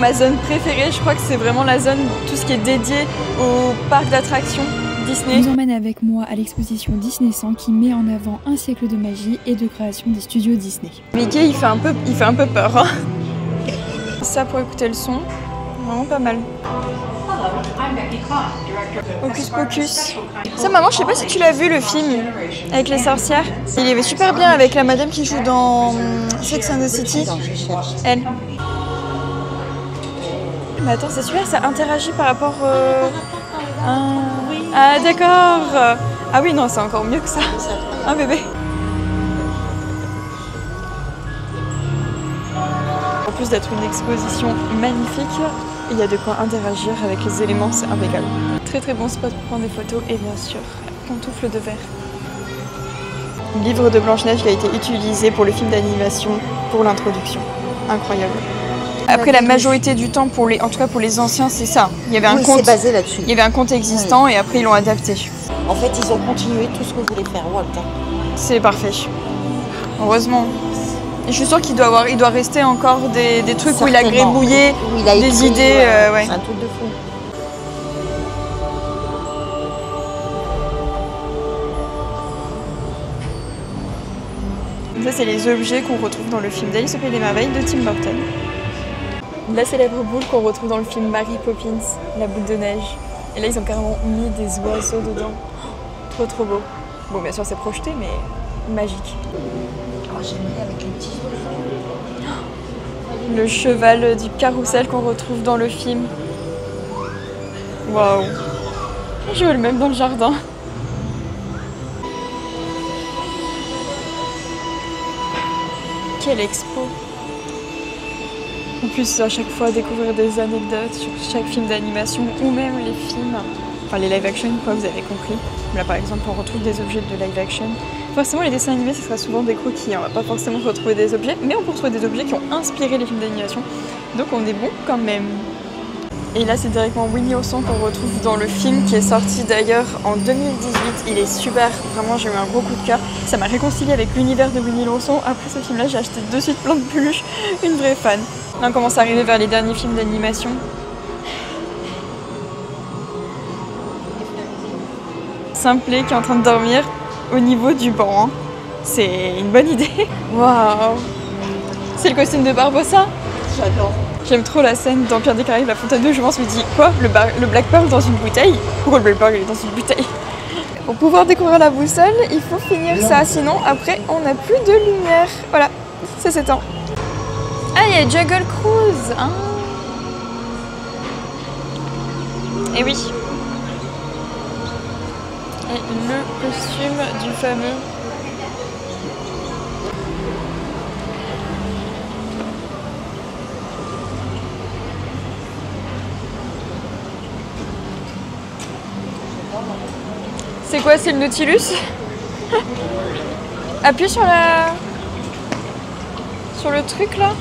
Ma zone préférée, je crois que c'est vraiment la zone, tout ce qui est dédié au parc d'attractions Disney. Je vous emmène avec moi à l'exposition Disney 100 qui met en avant un siècle de magie et de création des studios Disney. Mickey, il fait un peu peur. Hein. Ça pour écouter le son, vraiment pas mal. Hocus Pocus. Ça, maman, je sais pas si tu l'as vu le film avec les sorcières. Il y avait super bien avec la madame qui joue dans Sex and the City. Elle. Mais attends, c'est super, ça interagit par rapport Ah d'accord. Ah oui, non, c'est encore mieux que ça. Un bébé. En plus d'être une exposition magnifique, il y a de quoi interagir avec les éléments, c'est impeccable. Très très bon spot pour prendre des photos et bien sûr, pantoufles de verre. Le livre de Blanche-Neige qui a été utilisé pour le film d'animation pour l'introduction. Incroyable. Après la majorité du temps, en tout cas pour les anciens, c'est ça. Il y avait un conte, basé là-dessus. Il y avait un conte existant et après ils l'ont adapté. En fait, ils ont continué tout ce que voulait faire Walt. C'est parfait. Heureusement. Et je suis sûre qu'il doit rester encore des trucs où il a grébouillé, des idées. Ouais. C'est un truc de fou. Ça, c'est les objets qu'on retrouve dans le film d'Alice au Pays des Merveilles de Tim Burton. La célèbre boule qu'on retrouve dans le film Mary Poppins, la boule de neige. Et là, ils ont carrément mis des oiseaux dedans. Trop trop beau. Bon, bien sûr, c'est projeté, mais magique. Oh, j'aimerais avec les petits oiseaux. Le cheval du carrousel qu'on retrouve dans le film. Waouh. Je veux le même dans le jardin. Quelle expo! En plus, à chaque fois, découvrir des anecdotes sur chaque film d'animation ou même les films, enfin les live action, quoi, vous avez compris. Là, par exemple, on retrouve des objets de live action. Forcément, les dessins animés, ce sera souvent des croquis. Hein. On va pas forcément retrouver des objets, mais on peut retrouver des objets qui ont inspiré les films d'animation. Donc, on est bon quand même. Et là, c'est directement Winnie Ourson qu'on retrouve dans le film qui est sorti d'ailleurs en 2018. Il est super, vraiment j'ai eu un gros coup de cœur. Ça m'a réconcilié avec l'univers de Winnie Ourson. Après ce film-là, j'ai acheté de suite plein de peluches, une vraie fan. Là, on commence à arriver vers les derniers films d'animation. Simplet qui est en train de dormir au niveau du banc. Hein. C'est une bonne idée. Waouh! C'est le costume de Barbossa? J'adore. J'aime trop la scène dans Pirates des Caraïbes, la fontaine de jouvence me dit quoi? Le Black Pearl dans une bouteille? Pourquoi le Black Pearl est dans une bouteille? Pour pouvoir découvrir la boussole, il faut finir ça, sinon après on n'a plus de lumière. Voilà, ça s'éteint. Ah, il y a Jungle Cruise hein. Et oui. Et le costume du fameux... C'est quoi, c'est le Nautilus? Appuie sur le truc là.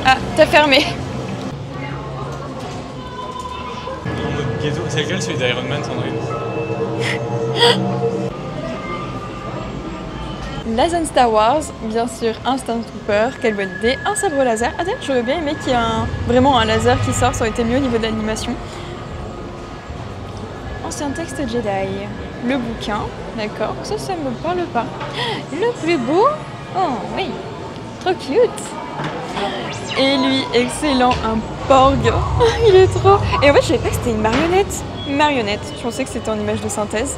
Ah, t'as fermé. C'est lequel, celui d'Iron Man, Sandrine? La zone Star Wars, bien sûr, un Stormtrooper, quelle bonne idée, un sabre laser. Ah d'ailleurs, j'aurais bien aimé qu'il y ait vraiment un laser qui sort, ça aurait été mieux au niveau de l'animation. Ancien texte Jedi, le bouquin, d'accord, ça me parle pas. Le plus beau, oh oui, trop cute. Et lui, excellent, un Porg, il est trop... Et en fait, je savais pas que c'était une marionnette. Une marionnette, je pensais que c'était en image de synthèse.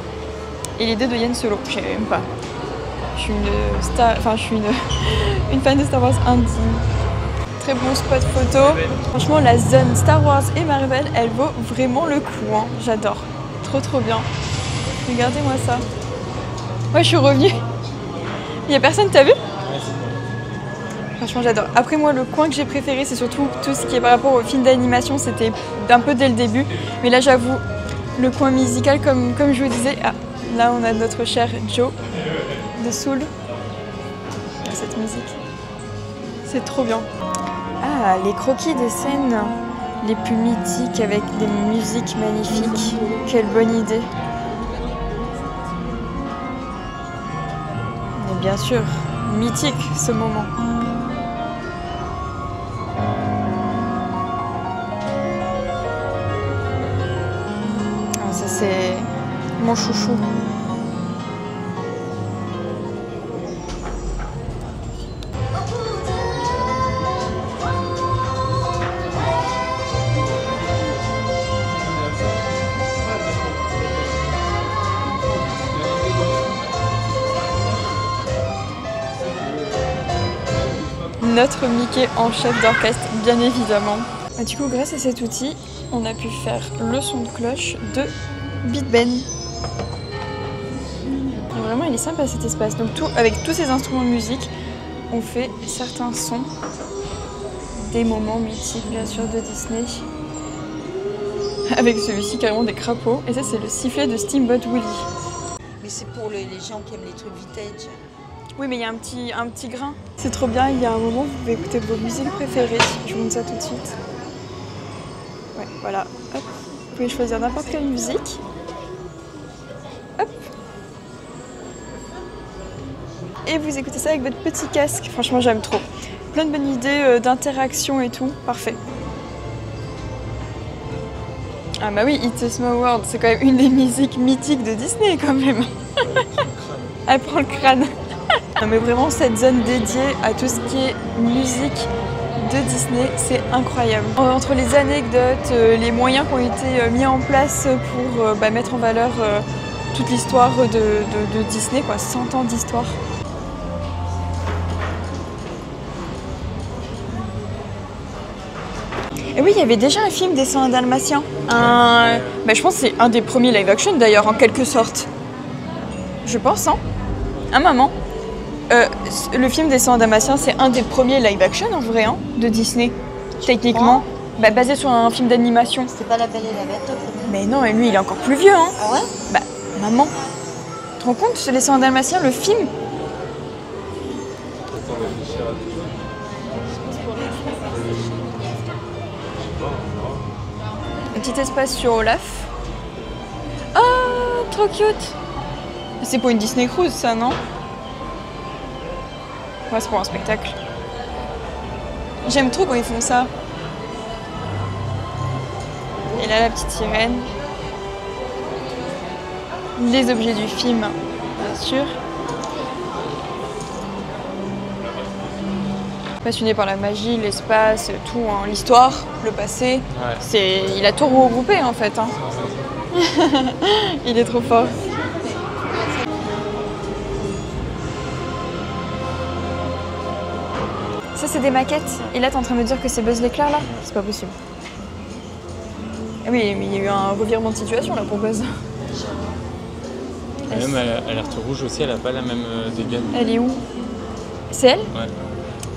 Et l'idée de Yann Solo, je savais même pas. Je suis une fan de Star Wars indigne. Très bon spot photo. Franchement, la zone Star Wars et Marvel, elle vaut vraiment le coup. Hein. J'adore. Trop trop bien. Regardez-moi ça. Ouais, je suis revenue. Il y a personne, t'as vu? Franchement, j'adore. Après, moi, le coin que j'ai préféré, c'est surtout tout ce qui est par rapport au film d'animation. C'était un peu dès le début. Mais là, j'avoue, le coin musical, comme je vous disais... Ah, là, on a notre cher Joe de Soul. Cette musique. C'est trop bien. Ah, les croquis des scènes les plus mythiques avec des musiques magnifiques. Quelle bonne idée. Mais bien sûr, mythique ce moment. Mon chouchou. Notre Mickey en chef d'orchestre, bien évidemment. Et du coup, grâce à cet outil, on a pu faire le son de cloche de Big Ben. Et vraiment, il est sympa cet espace. Donc, avec tous ces instruments de musique, on fait certains sons, des moments mythiques, bien sûr, de Disney. Avec celui-ci, carrément des crapauds. Et ça, c'est le sifflet de Steamboat Willie. Mais c'est pour les gens qui aiment les trucs vintage. Oui, mais il y a un petit grain. C'est trop bien, il y a un moment où vous pouvez écouter vos musiques préférées. Je vous montre ça tout de suite. Ouais, voilà. Hop. Vous pouvez choisir n'importe quelle musique. Hop. Et vous écoutez ça avec votre petit casque. Franchement, j'aime trop. Plein de bonnes idées d'interaction et tout. Parfait. Ah bah oui, It's a Small World, c'est quand même une des musiques mythiques de Disney quand même. Elle prend le crâne. Non mais vraiment, cette zone dédiée à tout ce qui est musique de Disney, c'est incroyable. Entre les anecdotes, les moyens qui ont été mis en place pour mettre en valeur toute l'histoire de Disney, quoi, 100 ans d'histoire. Et oui, il y avait déjà un film des 101 Dalmatiens. Je pense que c'est un des premiers live action d'ailleurs, en quelque sorte. Je pense, hein. Un moment. Le film des 101 Dalmatiens, c'est un des premiers live action en vrai, hein, de Disney. Techniquement, basé sur un film d'animation. C'est pas La Belle et la Bête? Mais non, et lui, il est encore plus vieux, hein. Ah ouais? Bah, maman. Tu te rends compte, les 101 Dalmatiens, le film? Un petit espace sur Olaf. Oh, trop cute! C'est pour une Disney Cruise, ça, non? Ouais, c'est pour un spectacle. J'aime trop quand ils font ça. Et là, la petite sirène. Les objets du film, bien sûr. Passionné par la magie, l'espace, tout, hein. L'histoire, le passé. Ouais. Il a tout regroupé en fait. Hein. Il est trop fort. Ça, c'est des maquettes. Et là, t'es en train de me dire que c'est Buzz l'éclair, là? C'est pas possible. Oui, mais il y a eu un revirement de situation, là, pour Buzz. Et même Alerte Rouge aussi, elle a pas la même dégaine. Elle est où? C'est elle? Ouais.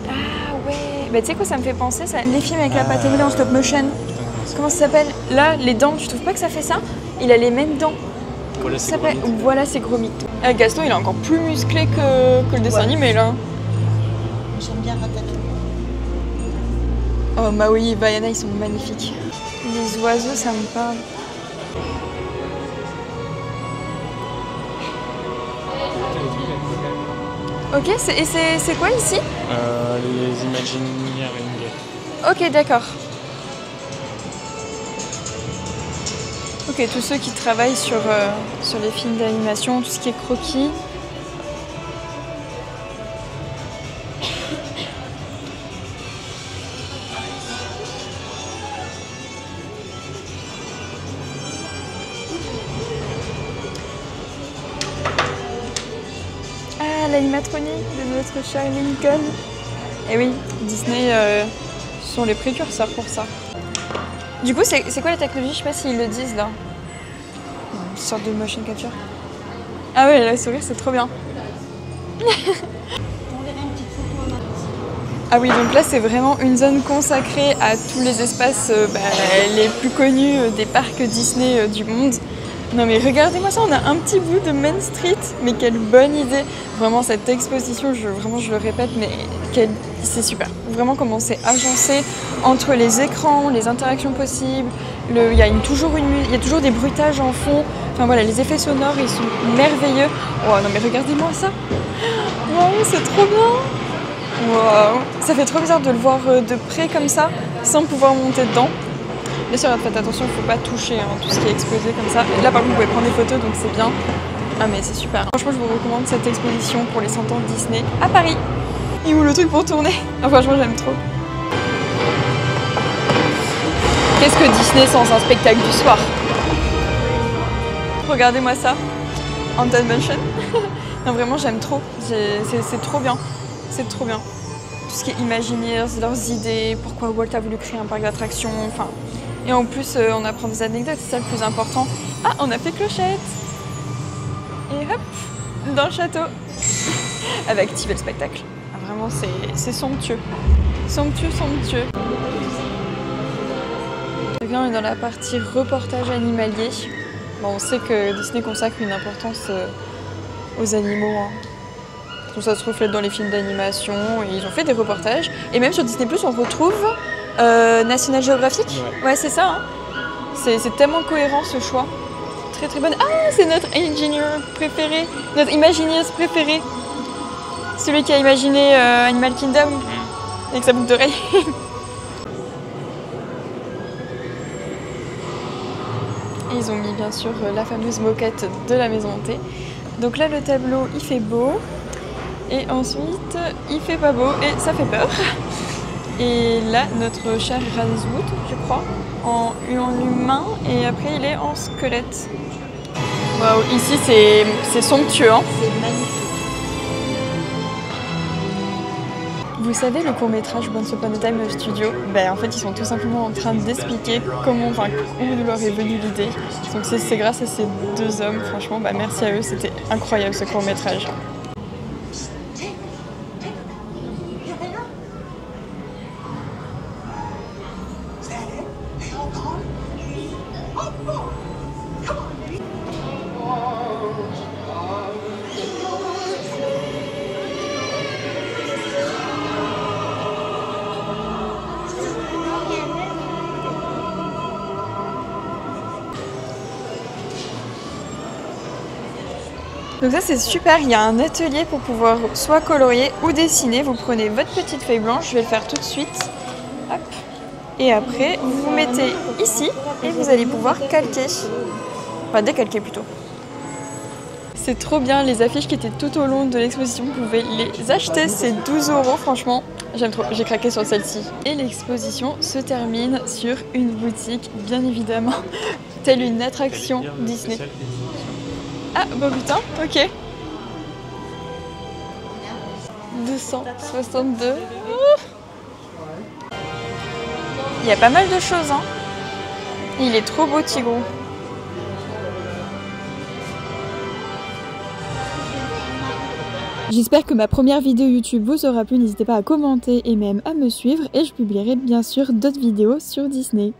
Ah ouais. Bah, tu sais quoi, ça me fait penser, ça. Les films avec la pâte à en stop motion. Comment ça s'appelle? Là, les dents, tu trouves pas que ça fait ça? Il a les mêmes dents. Voilà, c'est Gromit. Voilà, c'est Gromit. Gaston, il est encore plus musclé que le dessin animé, là. J'aime bien Ratatouille. Oh, Maui et Bayana, ils sont magnifiques. Les oiseaux, ça me parle. Ok, et c'est quoi ici? Les Imagineering. Ok, d'accord. Ok, tous ceux qui travaillent sur les films d'animation, tout ce qui est croquis. L'animatronique de notre cher Lincoln. Et oui, Disney sont les précurseurs pour ça. Du coup, c'est quoi la technologie? Je sais pas s'ils le disent là. Une sorte de motion capture. Ah ouais, la sourire, c'est trop bien. Ah oui, donc là, c'est vraiment une zone consacrée à tous les espaces les plus connus des parcs Disney du monde. Non mais regardez-moi ça, on a un petit bout de Main Street, mais quelle bonne idée! Vraiment cette exposition, je le répète, mais c'est super. Vraiment comment c'est agencé entre les écrans, les interactions possibles, il y a toujours des bruitages en fond. Enfin voilà, les effets sonores, ils sont merveilleux. Oh non mais regardez-moi ça! Wow, c'est trop bien! Wow. Ça fait trop bizarre de le voir de près comme ça, sans pouvoir monter dedans. Bien sûr, faites attention, il ne faut pas toucher hein, tout ce qui est exposé comme ça. Et là par contre vous pouvez prendre des photos donc c'est bien. Ah mais c'est super. Franchement je vous recommande cette exposition pour les 100 ans de Disney à Paris. Et où le truc pour tourner. Ah, franchement j'aime trop. Qu'est-ce que Disney sans un spectacle du soir? Regardez-moi ça. Haunted Mansion. Non vraiment j'aime trop. C'est trop bien. C'est trop bien. Tout ce qui est Imagineers, leurs idées, pourquoi Walt a voulu créer un parc d'attractions, enfin. Et en plus, on apprend des anecdotes, c'est ça le plus important. Ah, on a fait clochette. Et hop, dans le château. Avec activer le spectacle. Ah, vraiment, c'est somptueux. Somptueux, somptueux. Donc là, on est dans la partie reportage animalier. Bon, on sait que Disney consacre une importance aux animaux. Hein. Tout ça se reflète dans les films d'animation, et ils ont fait des reportages. Et même sur Disney+, on retrouve National Geographic. Ouais, c'est ça. Hein. C'est tellement cohérent ce choix. Très très bonne. Ah, c'est notre engineer préféré, notre Imagineers préféré. Celui qui a imaginé Animal Kingdom, avec sa boucle d'oreille. Et ils ont mis bien sûr la fameuse moquette de la maison hantée. Donc là, le tableau, il fait beau. Et ensuite, il fait pas beau et ça fait peur. Et là, notre cher Ravenswood, je crois, en humain et après il est en squelette. Waouh, ici c'est somptueux. Hein. C'est magnifique. Vous savez le court-métrage Once Upon a Time Studio, en fait ils sont tout simplement en train d'expliquer comment, où leur est venue l'idée. Donc c'est grâce à ces deux hommes, franchement, merci à eux, c'était incroyable ce court-métrage. Donc ça c'est super, il y a un atelier pour pouvoir soit colorier ou dessiner. Vous prenez votre petite feuille blanche, je vais le faire tout de suite. Hop. Et après, vous vous mettez ici et vous allez pouvoir calquer. Enfin décalquer plutôt. C'est trop bien, les affiches qui étaient tout au long de l'exposition, vous pouvez les acheter, c'est 12 € franchement. J'aime trop, j'ai craqué sur celle-ci. Et l'exposition se termine sur une boutique, bien évidemment, telle une attraction Disney. Ah, bon putain, ok. 262. Il y a pas mal de choses, hein. Il est trop beau, Tigrou. J'espère que ma première vidéo YouTube vous aura plu, n'hésitez pas à commenter et même à me suivre et je publierai bien sûr d'autres vidéos sur Disney.